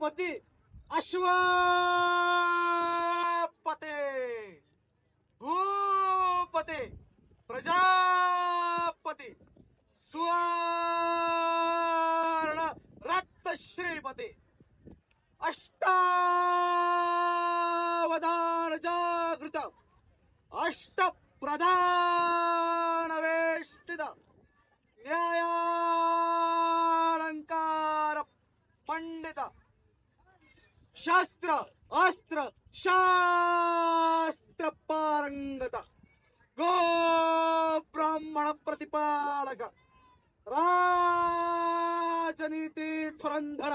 छत्रपती अश्वपते भूपते प्रजापती सुवर्ण रक्त श्रीपती अष्टावधान जागृत अष्टप्रधान वेष्टित न्यायालंकार पंडित शास्त्र अस्त्र शास्त्र पारंगत गो ब्राह्मण प्रतिपालक राजनीति धुरंधर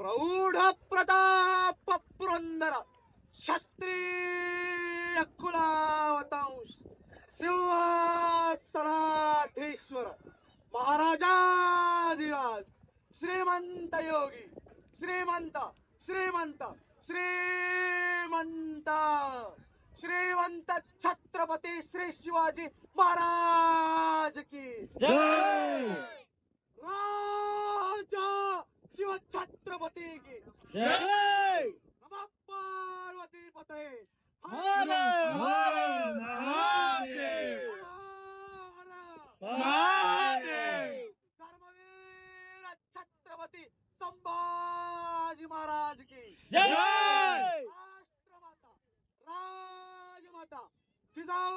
प्रौढ प्रताप पुरंदर क्षत्रिय कुलावतांश सिंहासनाधीश्वर महाराजाधिराज श्रीमंत योगी श्रीमंत श्रीमंत श्रीमंत श्रीमंत छत्रपती श्री शिवाजी महाराज की जय। राजा शिव छत्रपती की जय। नमः पार्वती पते हर हर महादेव। महादेव। धर्मवीर छत्रपती संभाजी महाराज की जय। राष्ट्रमाता राजमाता जिजाऊ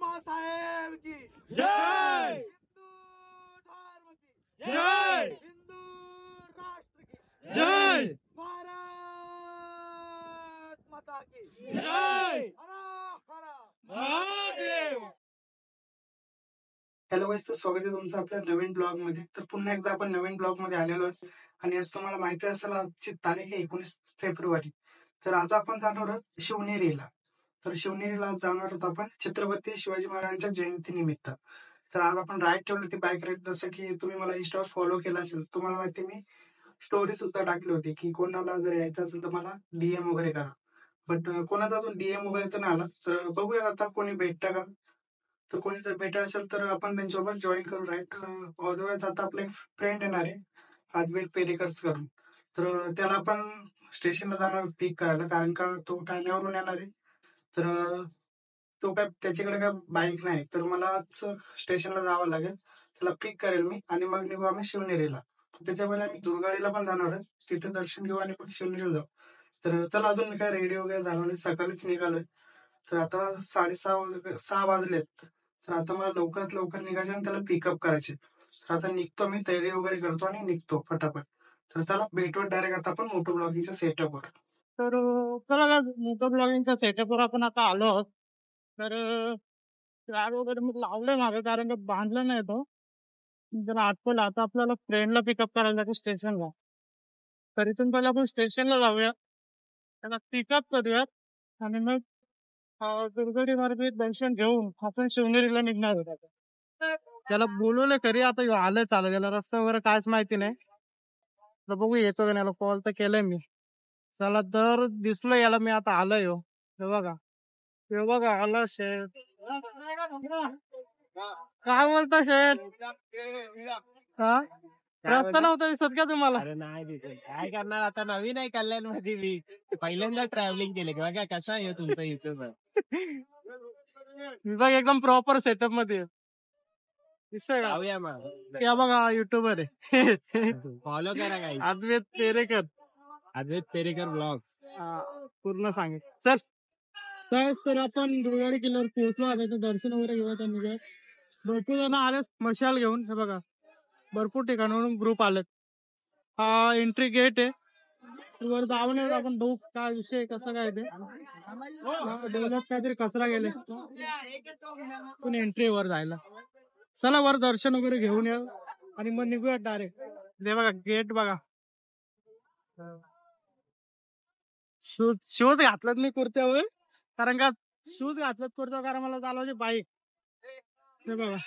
मासाहेब की जय। हिंदू धर्म की जय। हिंदू राष्ट्र की जय। भारत माता की जय। हर हर महादेव। हॅलो गाईस, तर स्वागत आहे तुमचं आपल्या नवीन ब्लॉग मध्ये. तर पुन्हा एकदा आपण नवीन ब्लॉग मध्ये आलेलो आहोत आणि आज तुम्हाला माहिती असेल आजची तारीख आहे 19 फेब्रुवारी. तर आज आपण जाणार आहोत शिवनेरीला. तर शिवनेरीला आज जाणार आहोत आपण छत्रपती शिवाजी महाराजांच्या जयंती निमित्त. तर आज आपण राईड ठेवली होती, बाईक राईड. जसं की तुम्ही मला इंस्टावर फॉलो केला असेल, तुम्हाला माहिती मी स्टोरी सुद्धा टाकली होती की कोणाला जर यायचं असेल तर मला डीएम वगैरे करा. बट कोणाचा अजून डीएम वगैरे तर नाही आला. तर बघूया आता कोणी भेटतं का. तर कोणी जर भेटत असेल तर आपण त्यांच्यासोबत जॉईन करू राईट. अदरवाईज आता आपले फ्रेंड येणार आहे आजवेद पेरेकर्स करून. तर त्याला आपण स्टेशनला जाणार पिक करायला, कारण का तो ठाण्यावरून येणार आहे. तर तो काय त्याच्याकडे काय बाईक नाही, तर मला आज स्टेशनला जावं लागेल. त्याला पिक करेल मी आणि मग निघू आम्ही शिवनेरीला. त्याच्या पहिले आम्ही दुर्गाडीला पण जाणार आहे, तिथे दर्शन घेऊ आणि मग शिवनेरीला जाऊ. तर चला, अजून मी काय रेडी वगैरे झालो नाही, सकाळीच निघालोय. तर आता 6:30 वाजलेत. तर आता मला लवकरात लवकर निघायचे आणि त्याला पिकअप करायचे. तर आता निघतो मी, तयारी वगैरे करतो आणि निघतो फटाफट. तर चला भेटू डायरेक्ट आता आपण मोटो ब्लॉगिंगच्या सेटअपवर. तर चला मोटो ब्लॉगिंगच्या सेटअपवर आपण आता आलो आहोत. तर कार वगैरे मी लावलंय मागे, कारण का बांधलं नाही तो जरा आटपलं. आता आपल्याला फ्रेंडला पिकअप करायला लागेल स्टेशनला. तर इथून पहिले आपण स्टेशनला जाऊया, त्याला पिकअप करूयात आणि मग दुर्गडी मार्गे दर्शन घेऊन आपण शिवनेरीला निघणार होता. त्याला बोलवलं खरी, आता आलंय चालत, याला रस्ता वगैरे कायच माहिती नाही. तर बघू येतो का नाही. कॉल तर केलाय मी. चला, तर दिसलो याला मी, आता आलोय. हे बघा आला शेठ. काय बोलता शेठ? हा, रस्ता नव्हता दिसत का तुम्हाला? अरे नाही दिसत. काय करणार आता, नवीन आहे कल्याण मध्ये. मी पहिल्यांदा ट्रॅव्हलिंग केले. बघा कसा आहे तुमचा युट्यूब. बघ एकदम प्रॉपर सेटअप मध्ये आहे. दिसतोय का? जाऊया मग. या बघा युट्यूबर आहे. फॉलो करा काही. अद्वैत पेरेकर. अद्वैत पेरेकर ब्लॉग्स. पूर्ण सांगेल. चल तर आपण दुर्गाडी किल्ल्यावर पोहोचलो. आता इथं दर्शन वगैरे घेऊया त्यांनी. भरपूर जण आलेत मशाल घेऊन. हे बघा भरपूर ठिकाणावरून ग्रुप आलेत. हा एंट्री गेट आहे. वर जाऊन येऊ आपण, बघू काय विषय कसा काय ते. डेव्हलप काहीतरी कचरा गेले पण एंट्री वर जायला. चला वर दर्शन वगैरे घेऊन येऊ आणि मग निघूया डायरेक्ट. जे बघा गेट बघा. शूज घातलात मी कुर्त्यावर, कारण का शूज घातलात कुर्त्यावर, कारण मला चालवायची बाईक. हे बघा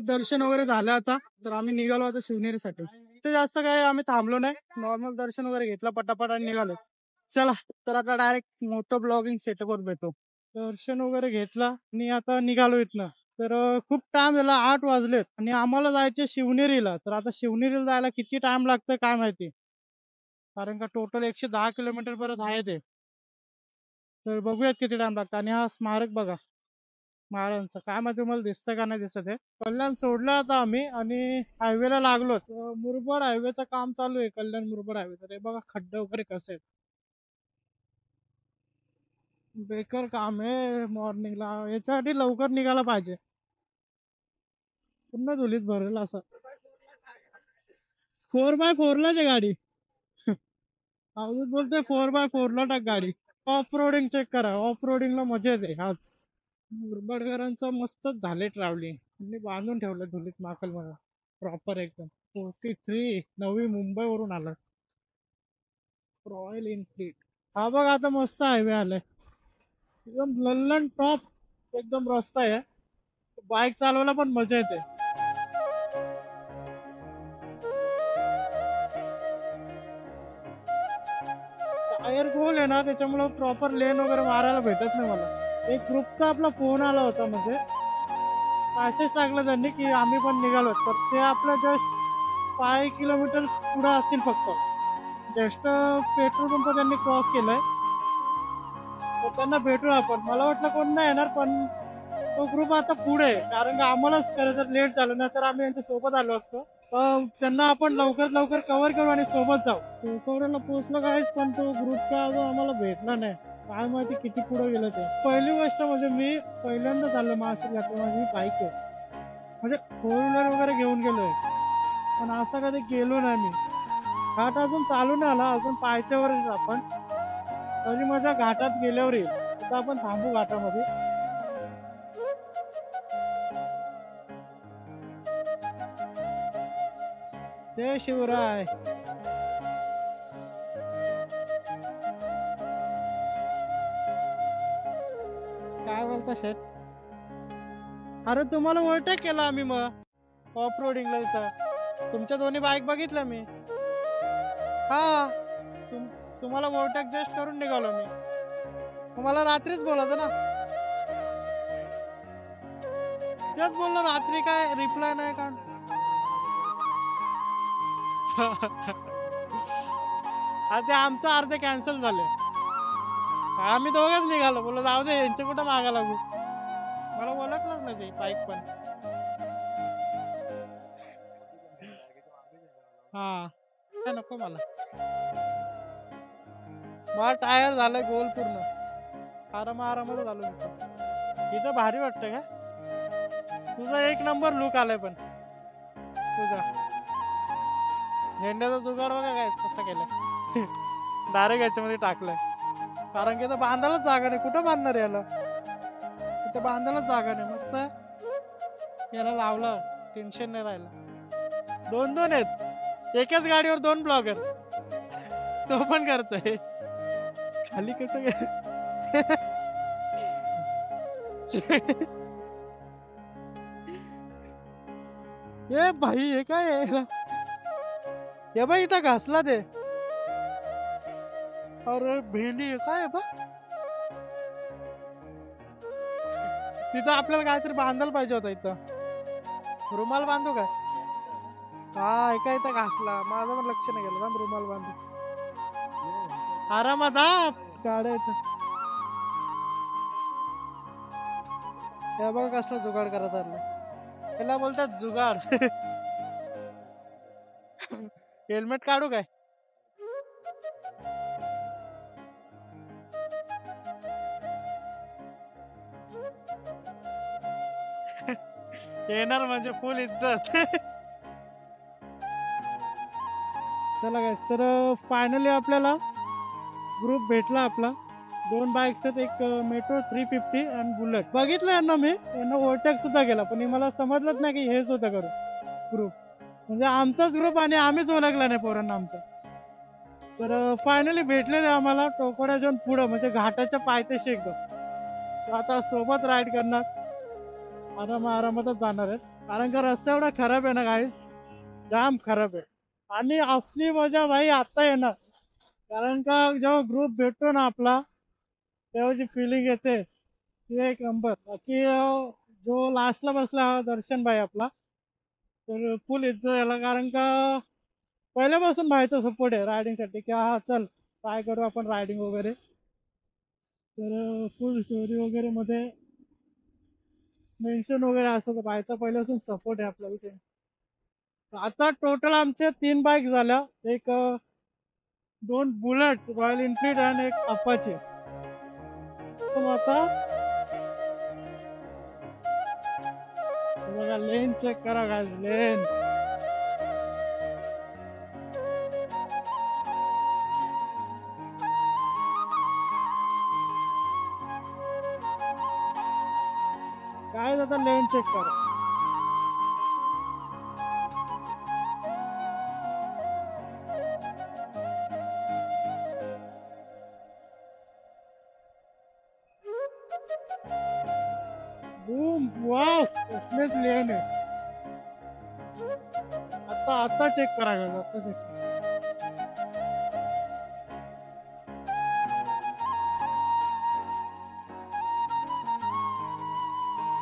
दर्शन वगैरे झालं आता. तर आम्ही निघालो आता शिवनेरीसाठी. ते जास्त काय आम्ही थांबलो नाही, नॉर्मल दर्शन वगैरे घेतलं पटापट आणि निघालो. चला तर आता डायरेक्ट मोठं ब्लॉगिंग सेटअप वर भेटू. दर्शन वगैरे घेतला आणि आता निघालो इथनं. तर खूप टाइम झाला, 8 वाजलेत आणि आम्हाला जायचे शिवनेरीला. तर आता शिवनेरीला जायला किती टाइम लागतं काय माहिती, कारण का टोटल 110 किलोमीटर परत आहे ते. तर बघूयात किती टाइम लागतं. आणि हा स्मारक बघा महाराजांचं, काय माहिती तुम्हाला दिसतं का नाही दिसत आहे. कल्याण सोडलं आता आम्ही आणि हायवेला लागलो. मुरबाड हायवेचं काम चालू आहे, कल्याण मुरबाड हायवेचं. ते बघा खड्डे वगैरे कसे आहेत, बेकार काम आहे मॉर्निंगला. याच्यासाठी लवकर निघायला पाहिजे, पूर्ण धुलीत भरेल असं. 4x4 लाच आहे गाडी. अजून बोलतोय 4x4 ला टाक गाडी. ऑफ रोडिंग चेक करा, ऑफ रोडिंगला मजा येते. आज मुरबाडकरांचं मस्तच झाले ट्रॅव्हलिंग. त्यांनी बांधून ठेवलं धुलीत माकल मला प्रॉपर एकदम. 43 नवी मुंबई वरून आला, रॉयल एनफील्ड. हा बघ आता मस्त हायवे आलाय, एकदम लल्लन टॉप एकदम रस्ता आहे. बाईक चालवायला पण मजा येते. टायर गोल आहे ना, त्याच्यामुळे प्रॉपर लेन वगैरे मारायला भेटत नाही मला. एक ग्रुपचा आपला फोन आला होता, म्हणजे मॅसेज टाकला त्यांनी की आम्ही पण निघालो. तर ते आपलं जस्ट 5 किलोमीटर पुढे असतील फक्त. जस्ट पेट्रोल पंप त्यांनी क्रॉस केलाय, तर त्यांना भेटू आपण. मला वाटलं कोण नाही येणार, पण तो ग्रुप आता पुढे आहे, कारण का आम्हालाच खरं तर लेट झालं ना, तर आम्ही यांच्या सोबत आलो असतो. त्यांना आपण लवकर लवकर कव्हर करू आणि सोबत जाऊ. कोकवड्याला पोहोचलो काहीच, पण तो ग्रुपचा अजून आम्हाला भेटला नाही. काय माहिती किती पुढे गेलं ते. पहिली गोष्ट म्हणजे मी पहिल्यांदा चाललो मासिक याचं, माझी बाईक आहे, म्हणजे 4 व्हीलर वगैरे घेऊन गेलोय, पण असं कधी गेलो नाही मी. घाट अजून चालू नाही आला, अजून पायथ्यावरच आपण. पहिली मजा घाटात गेल्यावर येईल. आता आपण थांबू घाटामध्ये. जय शिवराय. काय बोलता शेठ? अरे तुम्हाला ओव्हरटेक केला आम्ही मग ऑफ रोडिंगला इथं. तुमच्या दोन्ही बाईक बघितल्या मी. हा, तुम्हाला ओव्हरटेक जस्ट करून निघालो मी. मला रात्रीच बोलायचं ना, तेच बोललो. रात्री काय रिप्लाय नाही का? ते आमचं अर्धे कॅन्सल झाले. आम्ही दोघंच निघालो, बोललो जाऊ दे यांच्या कुठं मागा लागू. मला ओळखलंच नाही ते बाईक पण. हा काय नको मला. मला टायर झालाय गोल पूर्ण, आरामात झालो इथं. भारी वाटतं का? तुझा एक नंबर लुक आलाय, पण तुझा झेंड्याचा जुगाड बघा काय कसा केलाय. डायरेक्ट याच्यामध्ये टाकलंय, कारण की बांधायलाच जागा नाही. कुठं बांधणार याला, कुठं बांधायलाच जागा नाही. मस्त याला लावलं, टेन्शन नाही राहिलं. 2-2 आहेत एकाच गाडीवर, 2 ब्लॉगर. तो पण करतोय खाली कुठं. ए भाई हे काय आहे? हे बाई इथं घासला ते. अरे भेंडी आहे काय बा. तिथं आपल्याला काहीतरी बांधायला पाहिजे होता. इथं रुमाल बांधू काय? हा एका इथं घासला, माझं पण लक्ष नाही गेलं. रुमाल बांधू आरामात. गाड्या हे बघा कसला जुगाड करायचा. त्याला बोलतात जुगाड. हेल्मेट काढू काय? येणार म्हणजे फुल इज्जत. चला गाइस, तर फायनली आपल्याला ग्रुप भेटला आपला. 2 बाईक्स आहेत, एक मेट्रो 350 आणि बुलेट. बघितलं यांना मी, यांना ओव्हरटेक सुद्धा केला, पण मला समजलंच नाही की हेच होतं करू ग्रुप. म्हणजे आमचाच ग्रुप आणि आम्हीच ओळखला नाही पोरांना आमचा. तर फायनली भेटलेले आम्हाला टोकोड्या जाऊन पुढं, म्हणजे घाटाच्या पायथ्याशी एकदम. आता सोबत राईड करणार, आरामातच जाणार आहेत, कारण का रस्ता एवढा खराब आहे ना गाईस, जाम खराब आहे. आणि असली मजा भाई आता येणार, कारण का जेव्हा ग्रुप भेटतो ना आपला, तेव्हाची फिलिंग येते ती एक नंबर. बाकी जो लास्टला बसला हा दर्शन भाई आपला. तर फुल इज्जत याला, कारण का पहिल्यापासून भाईचा सपोर्ट आहे रायडिंग साठी, की हा चल ट्राय करू आपण रायडिंग वगैरे. तर फुल स्टोरी वगैरे मध्ये मेन्शन वगैरे असं भाईचा पहिल्यापासून सपोर्ट आहे आपल्याला ते. आता टोटल आमचे 3 बाईक झाल्या, एक 2 बुलेट रॉयल एनफिल्ड आणि एक अपाचे. पण आता बघा लेन चेक करा काय लेन. काय आता लेन चेक करा. बूम वाव कसलेच लेन आहे. आता चेक करा guys, आता चेक करा.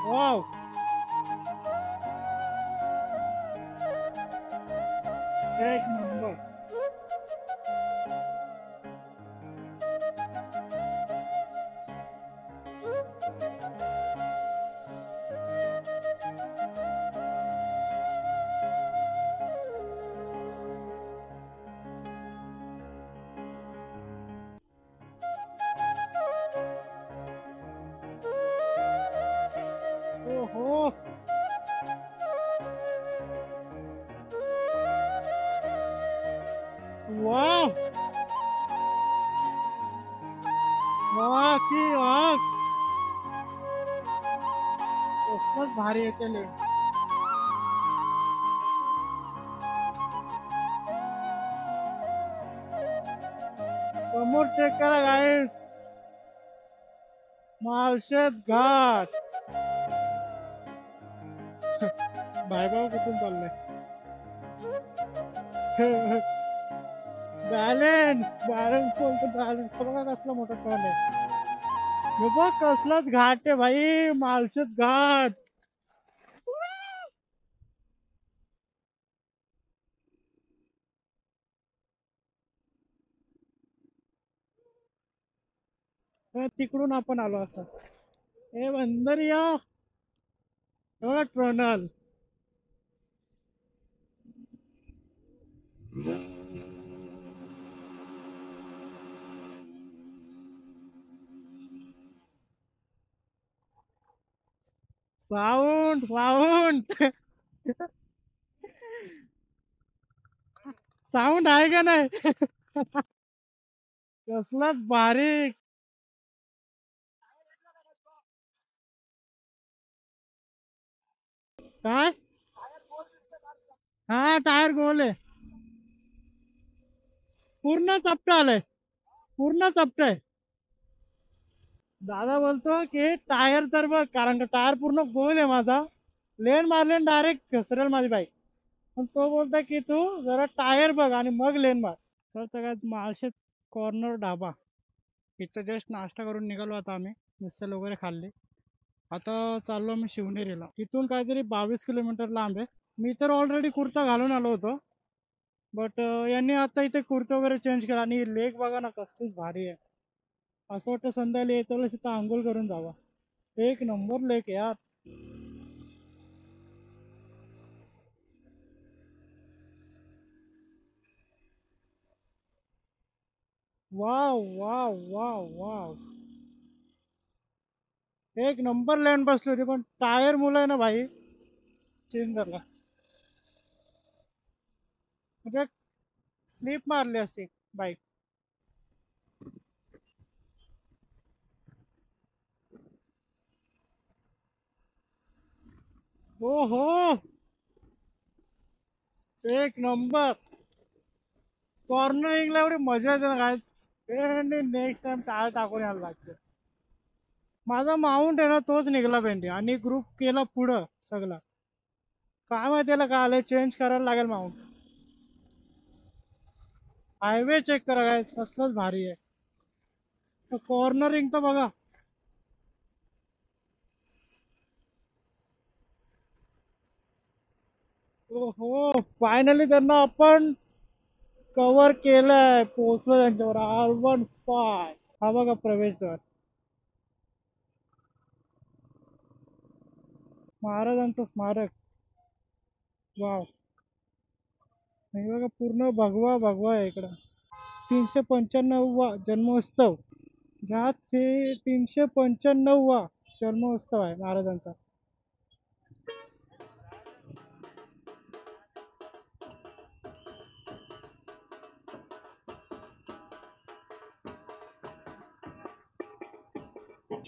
वाव एक नंबर. ओहो वाव वाह की वाह, कसलंच भारी येते लेन. समोर चेक करा गाईज, माळशेत घाट. भाईभाऊ कुठून चाललंय. बॅलन्स बॅलन्स बोलतो, बॅलन्स बघा कसला मोठा टर्न आहे. हे बघ कसलाच घाट आहे भाई, माळशेत घाट. तिकडून आपण आलो असं. हे अंदर या. बघा ट्रनल. साऊंड साऊंड साऊंड आहे का नाही. कसलाच बारीक. काय हा टायर गोल आहे, पूर्ण चपटा आलाय, पूर्ण चपटा आहे. दादा बोलतो की टायर तर बघ, कारण का टायर पूर्ण गोल आहे माझा, लेन मारले डायरेक्ट घसरेल माझी बाईक. पण तो बोलतोय की तू जरा टायर बघ आणि मग लेन मार. तर सगळ्यात माळशेत कॉर्नर ढाबा इथं जस्ट नाश्ता करून निघालो. आता आम्ही मिसल वगैरे खाल्ले. आता चाललो आम्ही शिवनेरीला. इथून काहीतरी 22 किलोमीटर लांब आहे. मी तर ऑलरेडी कुर्ता घालून आलो होतो, बट यांनी आता इथे कुर्ता वगैरे चेंज केला. आणि लेक बघा ना कसलीच भारी आहे. असं वाटतं संध्याकाळी येतो वेळेस इथं आंघोळ करून जावा. एक नंबर लेक आहे यार. वाव वाव वाव वाव, एक नंबर लँड बसली होती, पण टायर मुलं आहे ना भाई चेंज झाला, म्हणजे स्लिप मारली असती बाईक. हो हो, एक नंबर. कॉर्नरिंगला एवढी मजा येते ना काय, नेक्स्ट टाइम टायर टाकून यायला लागते. माझा माउंट आहे ना तोच निघाला भेंडी, आणि ग्रुप केला पुढं सगळा. काय माहिती त्याला काय आलंय, चेंज करायला लागेल माउंट. हायवे चेक करा काय कसलंच भारी आहे. कॉर्नरिंग तर बघा. ओहो, फायनली त्यांना आपण कव्हर केलंय, पोहोचलो त्यांच्यावर. R15 हा बघा प्रवेशद्वार, महाराजांचं स्मारक. वाव, हे बघा पूर्ण भगवा भगवा आहे इकडं. 395वा जन्मोत्सव, ह्यात हे 395वा जन्मोत्सव आहे महाराजांचा.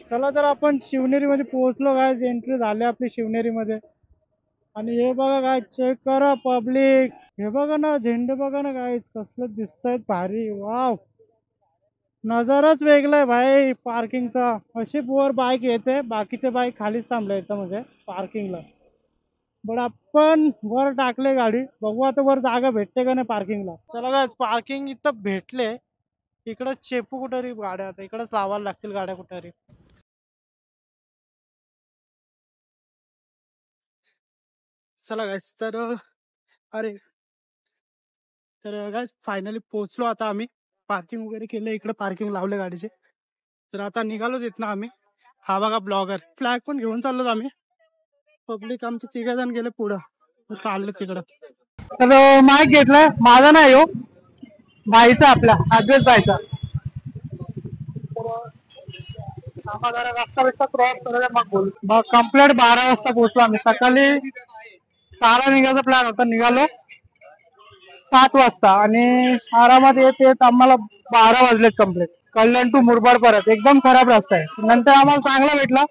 चला तर आपण शिवनेरी मध्ये पोहोचलो. काय एंट्री झाली आपली शिवनेरी मध्ये. आणि हे बघा काय, चेक करा पब्लिक, हे बघा ना झेंडे, बघा ना काय कसलं दिसतायत भारी. वाव, नजाराच वेगळाय भाई पार्किंगचा. अशी वर बाईक येते, बाकीचे बाईक खालीच थांबले इथं म्हणजे पार्किंगला. बट आपण वर टाकले गाडी, बघू आता वर जागा भेटते का नाही पार्किंगला. चला काय, पार्किंग इथं भेटले. इकडं चेपू कुठेतरी गाड्या, आता इकडंच लावायला लागतील गाड्या कुठेतरी. चला गाइस, तर अरे तर गाइस फायनली पोहोचलो आता आम्ही. पार्किंग वगैरे केलं, इकडे पार्किंग लावले गाडीचे. तर आता निघालोच इथनं आम्ही. हा बघा ब्लॉगर, फ्लॅग पण घेऊन चाललोच आम्ही. पब्लिक आमचे 3 जण गेले पुढं, चाललो तिकडं. तर माईक घेतलाय, माझा नाही हो, भाईचा, आपला अद्वैत भाईचा. रस्ता बिस्ता क्रॉस करायला मग बोल. कंप्लीट 12 वाजता पोहोचलो आम्ही. सकाळी 6ला निघायचा प्लॅन होता, निघालो 7 वाजता आणि आरामात येत येत आम्हाला 12 वाजलेत कम्प्लीट. कल्याण टू मुरबाड परत एकदम खराब रस्ता आहे. नंतर आम्हाला चांगला भेटला,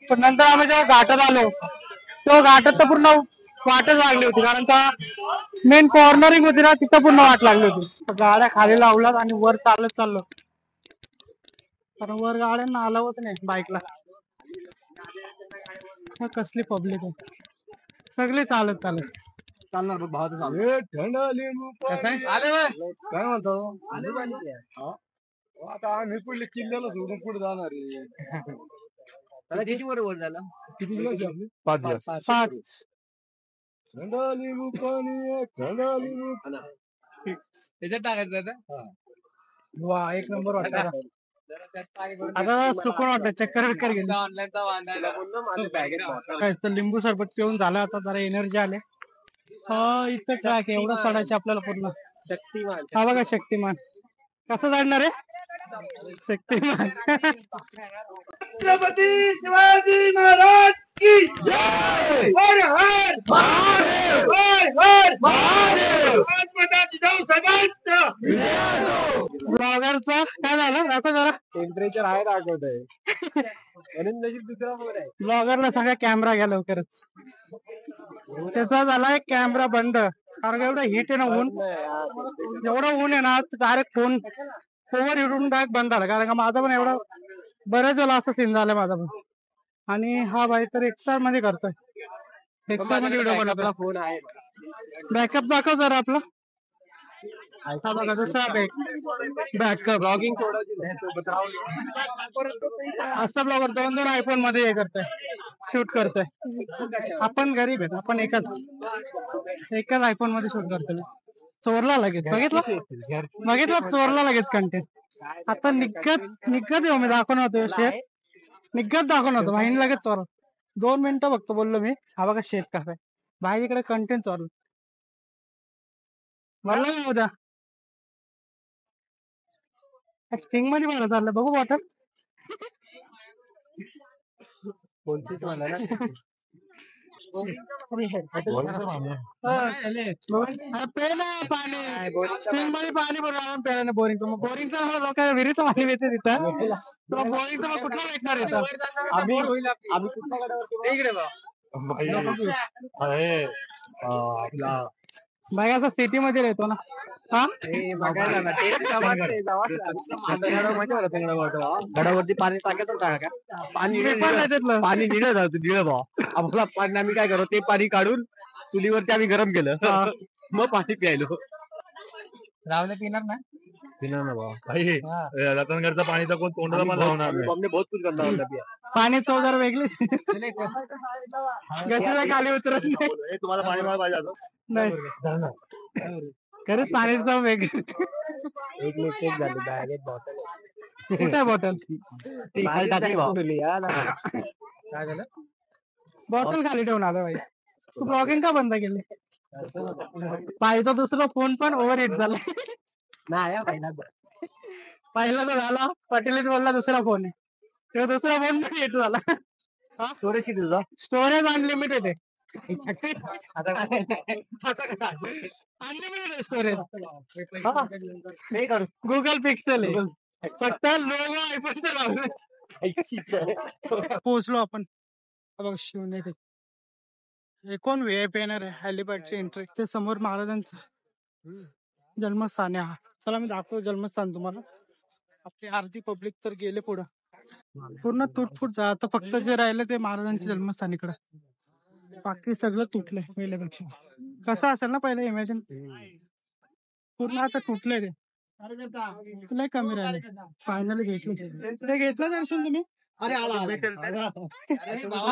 पण नंतर आम्ही जेव्हा घाटात आलो, तो घाटात तर पूर्ण वाटच लागली होती, कारण का मेन कॉर्नरिंग होती ना, तिथं पूर्ण वाट लागली होती. तर गाड्या खाली लावल्यात आणि वर चालत चाललो, कारण वर गाड्यांना अलावच नाही बाईकला. कसली पब्लिक आहे, सगळे चालत चालत चालणार बघ भावाचं काय म्हणतो. आता आम्ही पुढे किल्ल्याला सोडून पुढे जाणार आहे. किती बरोबर झाला, किती दिवस 5 दिवस. 5 त्याच्यात टाकायचं. वा, एक नंबर वाटत. आता सुकून वाटत, चक्कर बिक्कर गेली. काय तर लिंबू सरबत पिऊन झालं, आता जरा एनर्जी आले. इथं ट्रॅक एवढं चढायचं आपल्याला पूर्ण. शक्तिमान, हा बघा शक्तिमान कसं चढणार आहे, शक्तिमान. छत्रपती शिवाजी महाराज की जय. हर हर महादेव, हर हर महादेव. ब्लॉगरचा काय झालं, दाखव जरा. टेम्परेचर आहे दाखवत आहे, ब्लॉगरला सांगा कॅमेरा घ्या लवकरच. त्याचा झालाय कॅमेरा बंद, कारण एवढं हिट आहे ना, ऊन एवढं ऊन आहे ना, डायरेक्ट फोन ओव्हर हिटून डायरेक्ट बंद झाला. कारण का माझा पण एवढं बरेच वेळा असं सीन झालं माझा पण. आणि हा भाई तर एक्स्ट्रा मध्ये करतोय, एक्स्ट्रा मध्ये व्हिडिओ बनवतो. फोन आहे, बॅकअप दाखव जरा आपला. हा बघा दुसरा बॅकअप, ब्लॉगिंग असा ब्लॉगर 2-2 आयफोन मध्ये हे करतोय, शूट करतोय. आपण गरीब आहेत, आपण एकच आयफोन मध्ये शूट करतोय. चोरला लगेच, बघितलं चोरला लगेच कंटेंट. आता निघत येऊ मी, दाखवून होतो शेत, निघत दाखवून होतो भाईने लगेच चोरला. 2 मिनिटं फक्त बोललो मी. हा बघा शेत कसं आहे, भाई इकडे कंटेंट चोरला. मला नाही उद्या स्टिंग मध्ये मारा चाललं, बघू बॉटल कोणतीच म्हणा ना. स्टिंग मध्ये पाणी भरून प्यायला बोरिंग, बोरिंगचं लोकांना विहिरीचं पाणी मिळते तिथं, बोरिंगचं मग कुठलं भेटणार येतं. भाई असं सिटी मध्ये राहतो ना. गडावरती पाणी टाकायचं का, पाणी पाणी निळं जातं, निळं भाव आम्हाला पाणी. आम्ही काय करतो, ते पाणी काढून चुलीवरती आम्ही गरम केलं, मग पाणी प्यायलो. रावले पिणार ना, पिणार ना भाऊ, रतनगडचं पाणी तर कोण तोंडाला पण लावणार नाही. बहुत कुछ गंदा होता पिया. पाणी चव जरा वेगळीच घशाला खाली उतरत नाही. तुम्हाला पाणी पाहिजे नाही खरंच पाणी चव वेगळी. एक मिस्टेक झाली डायरेक्ट बॉटल कुठे बॉटल काय झालं बॉटल खाली ठेवून आला भाई. तू ब्लॉगिंग का बंद केली? पाहिजे दुसरा फोन पण ओव्हर हिट झाला. नाही पहिला तो झाला पटेल बोलला दुसरा फोन आहे तेव्हा दुसरा फोन पण हिट झाला. स्टोरेज किती तुझा स्टोरेज अनलिमिटेड आहे. अनलिमिटेड स्टोरेज नाही करू गुगल पिक्सेल आहे फक्त लोगो आयफोनचं लावलं. पोहोचलो आपण बघ शिवनेरी. हे कोण व्हीआयपी येणार आहे हेलिपॅडची एंट्री ते समोर महाराजांचं जन्मस्थान आहे. हा चला मी दाखवतो जन्मस्थान तुम्हाला. आपली आरती पब्लिक तर गेले पुढं पूर्ण तुटफुट जा. आता फक्त जे राहिलं ते महाराजांच्या जन्मस्थान इकडं. बाकी सगळं तुटलंय पहिल्यापेक्षा. कसं असेल ना पहिलं इमॅजिन पूर्ण आता तुटलंय ते. तुला कमी राहिले फायनली घेतलं ते घेतलं दर्शन तुम्ही. अरे आला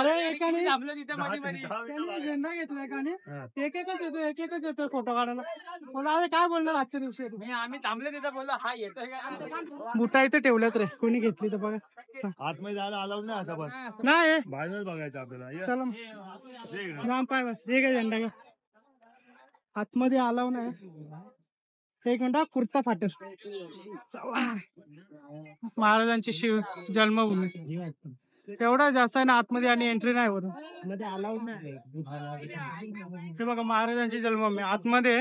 अरे एकाने झेंडा घेतलाय एकाने एक एकच येतोय फोटो काढायला. मला अरे काय बोलणार आजच्या दिवशी आम्ही थांबले तिथं बोललो हा येतोय. बुटा इथे ठेवल्यात रे कोणी घेतली तर बघा. आतमध्ये जायला अलाउड नाही आता पण नाही बाहेरच बघायचं आपल्याला. चला लांब पाय बस हे काय झेंडा घ्या. आतमध्ये आलाव नाही. एक मिनिट कुर्ता फाटेल. महाराजांची शिव जन्मभूमी तेवढा जास्त आहे ना आतमध्ये आणि एंट्री नाही होत मध्ये अलाउड नाही. हे बघा महाराजांची जन्मभूमी आतमध्ये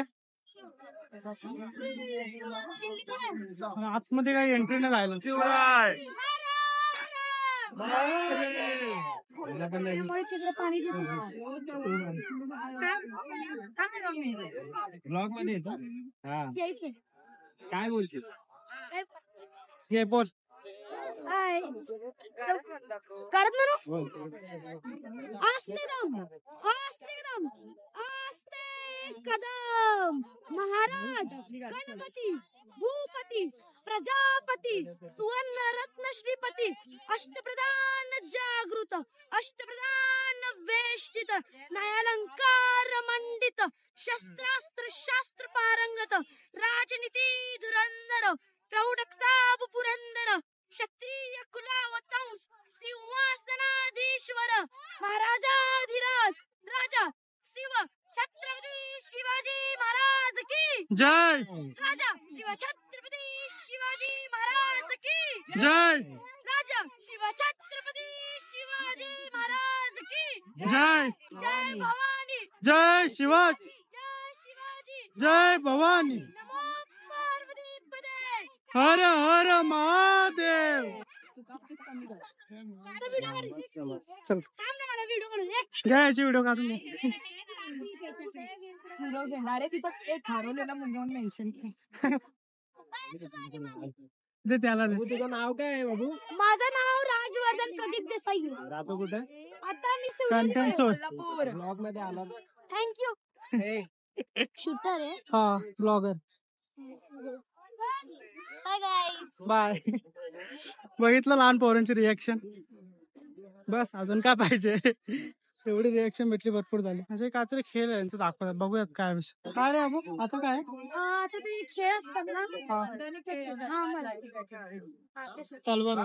आतमध्ये काही एंट्री नाही राहिलं. ब्लॉग मध्ये येतो काय बोलशील हे बोल करत म्हणू आस्ते दम आस्ते कदम. महाराज गणपती भूपती प्रजापती सुवर्ण रत्न श्रीपती अष्टप्रधान जागृत अष्टप्रधान वेष्टित न्यायालंकार मंडित शस्त्रास्त्र शास्त्र पारंगत राजनीती धुरंधर प्रौढक्ताप पुरंदर क्षत्रिय कुलावतंस सिंहासनाधीश्वर महाराजाधिराज राजा शिव छत्रपती शिवाजी महाराज की जय. राजा शिव छत्रपती शिवाजी महाराज की जय. राजा शिव छत्रपती शिवाजी महाराज की जय. जय भवानी जय शिवाजी जय शिवाजी जय भवानी नमो पार्वती पदे. हर हर महादेव. चल मला व्हिडिओ काढून घ्यायची व्हिडिओ काढून घे. अरे तिथं एक हरवलेला मुलगा मेन्शन दे त्याला दे. तुझं नाव काय आहे बाबू? माझं नाव राजवर्धन प्रदीप देसाई. राहतो कुठे? आता मी कंटेंट सोड. ब्लॉग मध्ये आला थँक्यू शूटर आहे. हा ब्लॉगर. Hi guys. बाय. बघितलं लहान पोरांची रिॲक्शन. बस अजून काय पाहिजे. एवढी रिॲक्शन भेटली भरपूर झाली. म्हणजे काहीतरी खेळ आहे यांचं दाखवतात बघूयात काय विषय काय रे बाबू आता काय आता ते खेळ असतात ना हा मला तलवार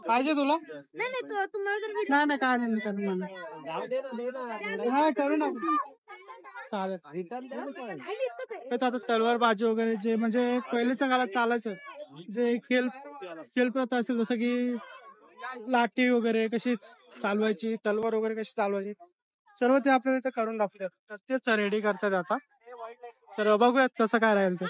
पाहिजे तुला? नाही नाही तुम्हाला जर video- नाही नाही काय नाही करू मला. हा करू ना चालेल. हे तर आता तलवार बाजी वगैरे जे म्हणजे पहिल्याच्या काळात चालायचं जे खेळ प्रथा असेल जसं की लाठी वगैरे कशी चालवायची तलवार वगैरे कशी चालवायची सर्व ते आपल्याला इथे करून दाखवतात. तर तेच रेडी करतात आता. तर बघूयात कसं काय राहील ते.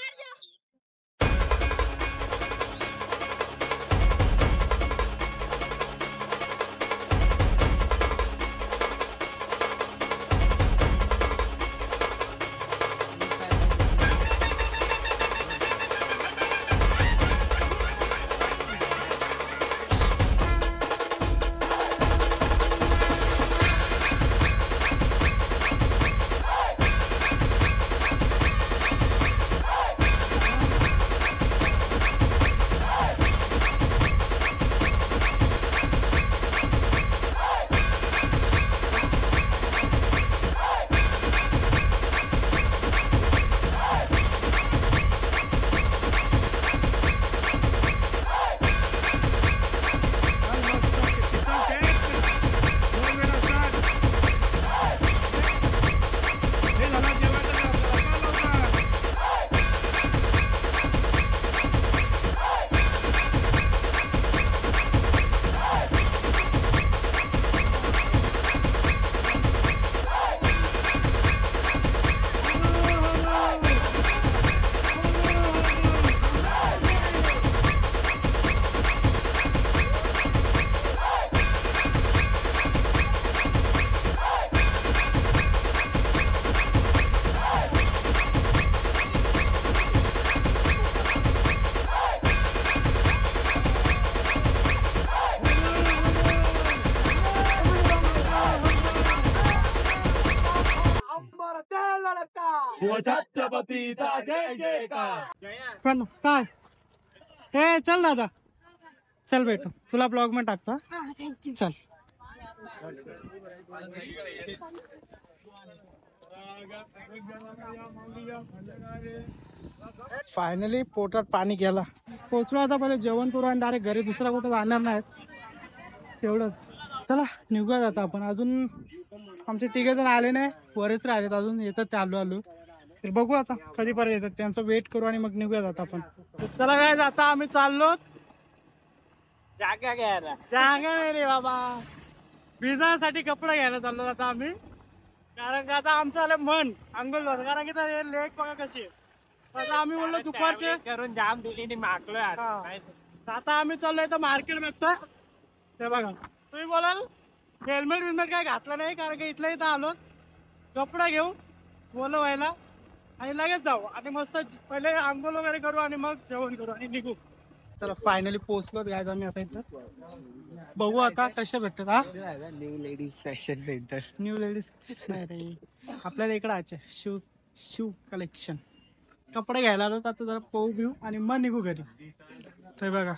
शिवछत्रपतीचा जय जयकार. पण काय हे चल दादा चल भेटू तुला ब्लॉग मध्ये टाकतो थँक्यू. चल. फायनली पोटात पाणी गेला. पोचलो आता पहिले जेवण करू आणि डायरेक्ट घरी दुसरा कुठं जाणार नाही तेवढंच. चला निघूया आता आपण. अजून आमचे 3 जण आले नाही वरच राहिलेत अजून येतात ते आलो आलो तर बघू आता कधीपर्यंत येतात त्यांचं वेट करू आणि मग निघूया आता आपण. चला काय आता आम्ही चाललो जागा घ्यायला. जागा नाही रे बाबा भिजासाठी कपडे घ्यायला चाललो आता आम्ही कारण का आता आमचं आलं मन अंघोळ होतं कारण की लेक बघा कशी आहे. आता आम्ही बोललो दुपारचे करून जाम दिली मागलोय आता. हा. आता आम्ही चाललोय तर मार्केट बघतोय ते बघा. तुम्ही बोलाल हेल्मेट विल्मेट काय घातलं नाही कारण की इथल्या इथं आलो कपडे घेऊ बोलो व्हायला आणि लगेच जाऊ आणि मस्त पहिले आंघोळ वगैरे करू आणि मग जेवण करू आणि निघू. चला फायनली पोहोचलो गायज आम्ही आता इथं. बघू आता कसे भेटतात. हा new ladies fashion centre. New ladies नाही रे आपल्याला इकडे आजचे शू कलेक्शन कपडे घ्यायला आलो आता जरा पोहू घेऊ आणि मग निघू घरी. ते बघा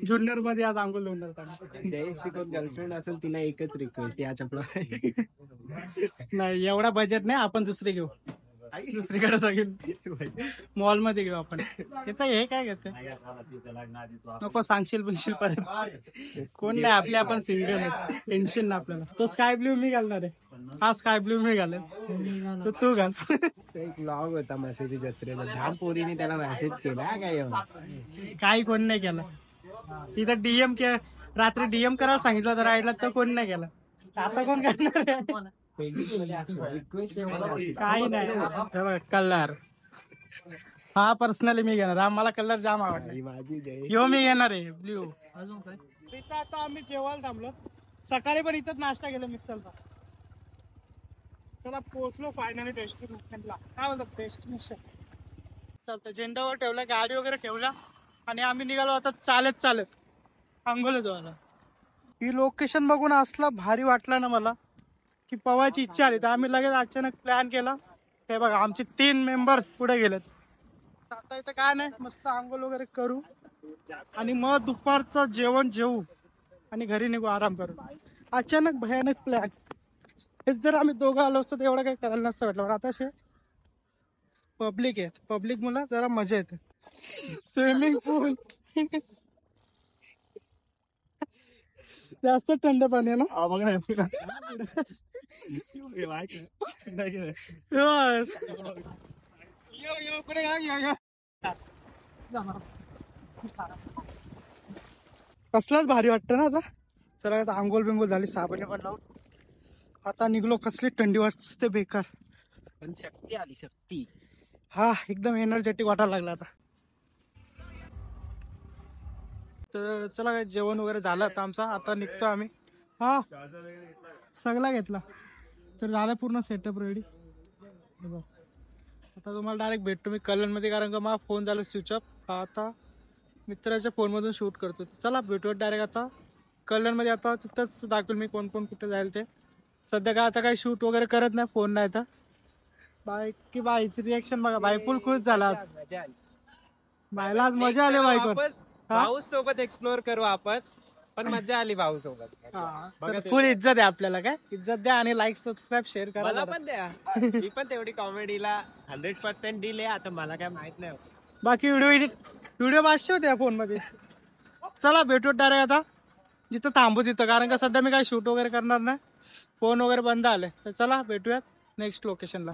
ज्युनियर मध्ये आज आंघोळ लावून जयश्री कोण गर्लफ्रेंड असेल तिला एकच रिक्वेस्ट या चपला. नाही एवढा बजेट नाही आपण दुसरी घेऊ दुसरीकडे जाईल मॉल मध्ये घेऊ आपण. तिथं हे काय घेते नको सांगशील बनशील परत कोण नाही आपले आपण सिंगल आहे टेन्शन ना आपल्याला. तो स्काय ब्ल्यू मी घालणार आहे हा स्काय ब्ल्यू मी घालेल तर तू घाल. एक ब्लॉग होता म्हशीच्या जत्रेला जाम पोरीने त्याला मेसेज केला काय काही कोण नाही केलं. तिथं डीएम रात्री डीएम करायला सांगितलं तर राईडला तर कोण नाही केलं. आता कोण करणार आहे? काही नाही कलर हा पर्सनली मी घेणार हा मला कलर जाम आवडला ह्यो मी घेणार आहे ब्ल्यू. अजून काय तिथं आता आम्ही जेवायला थांबलो सकाळी पण इथंच नाश्ता केला मिसळचा. चला पोहोचलो फायनली डेस्टिनेशनला. काय बोलतात डेस्टिनेशन चालतं झेंडावर ठेवला गाडी वगैरे ठेवला आणि आम्ही निघालो आता चालत चालत आंघोळ धुवायला. ही लोकेशन बघून असलं भारी वाटलं ना मला की पवायची इच्छा आली तर आम्ही लगेच अचानक प्लॅन केला. हे बघा आमचे 3 मेंबर पुढे गेलेत. आता इथं काय नाही मस्त आंघोळ वगैरे करू आणि मग दुपारचं जेवण जेवू आणि घरी निघू आराम करू. अचानक भयानक प्लॅन. हे जर आम्ही दोघं आलो असतो तर एवढं काही करायला नसतं वाटलं. आता असे पब्लिक आहेत पब्लिक मुलं जरा मजा येते. स्विमिंग पूल जास्त थंड पाणी आहे ना. कसलाच भारी वाटतं ना आता. चला आता आंघोळ बिंगोळ झाली साबण पण लावून आता निघलो. कसली थंडी वाजते बेकार पण शक्ती आली शक्ती. हा एकदम एनर्जेटिक वाटायला लागला आता. तर चला काय जेवण वगैरे झालं आता आमचा. आता निघतो आम्ही. हा सगळा घेतला तर झालं पूर्ण सेटअप रेडी. आता तुम्हाला डायरेक्ट भेटतो मी कल्याणमध्ये कारण का माझा फोन झाला स्विच ऑफ. आता मित्राच्या फोनमधून शूट करतो. चला भेटूया डायरेक्ट आता कल्याणमध्ये. आता तिथंच दाखवेल मी कोण कोण कुठे जाईल ते. सध्या काय आता काही शूट वगैरे करत नाही फोन नाही तर. बाईक की बाईची रिएक्शन बघा बाई फुल खुश झाला आज. बायला आज मजा आली बाईक भाऊ सोबत एक्सप्लोर करू आपण पण मजा आली भाऊ सोबत. फुल इज्जत आहे आपल्याला. काय इज्जत द्या आणि लाईक सबस्क्राईब शेअर करा. मला पण द्या मी पण तेवढी कॉमेडीला 100% दिले. आता मला काय माहित नाही बाकी व्हिडिओ पाचशे होते या फोन मध्ये. चला भेटू डायरेक्ट आता जिथं थांबू तिथं कारण का सध्या मी काही शूट वगैरे करणार नाही. फोन वगैरे बंद आले तर चला भेटूयात नेक्स्ट लोकेशनला.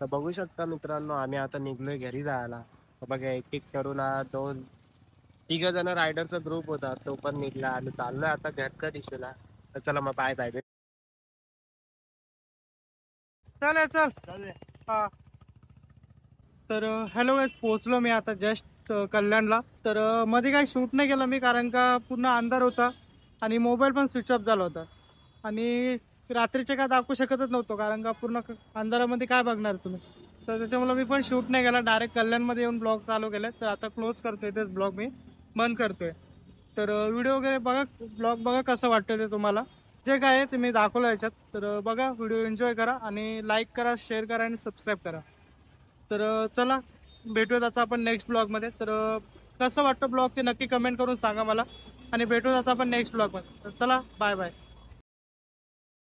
तर बघू शकता मित्रांनो आम्ही आता निघलोय घरी जायला. बघा एक करून 2-3 जण रायडरचा ग्रुप होता तो पण निघला आणि चाललोय आता घरच्या दिशेला. तर चला मग बाय बाय. चल हा तर हॅलो गाईस पोहोचलो मी आता जस्ट कल्याणला. तर मध्ये काही शूट नाही केलं मी कारण का पूर्ण अंधार होता आणि मोबाईल पण स्विच ऑफ झाला होता आणि रात्रीचे काय दाखवू शकतच नव्हतो कारण का पूर्ण अंधारामध्ये काय बघणार तुम्ही. तर त्याच्यामुळे मी पण शूट नाही केला. डायरेक्ट कल्याणमध्ये येऊन ब्लॉग चालू केले. तर आता क्लोज करतोय तेच ब्लॉग मी बंद करतोय. तर व्हिडिओ वगैरे बघा ब्लॉग बघा कसं वाटतं ते तुम्हाला जे काय आहे ते मी दाखवलं याच्यात. तर बघा, व्हिडिओ एन्जॉय करा आणि लाईक करा, शेअर करा आणि सबस्क्राईब करा. तर चला, भेटूयात आता आपण नेक्स्ट ब्लॉगमध्ये. तर कसं वाटतं ब्लॉग ते नक्की कमेंट करून सांगा मला आणि भेटूयात आता आपण नेक्स्ट ब्लॉगमध्ये. तर चला, बाय बाय.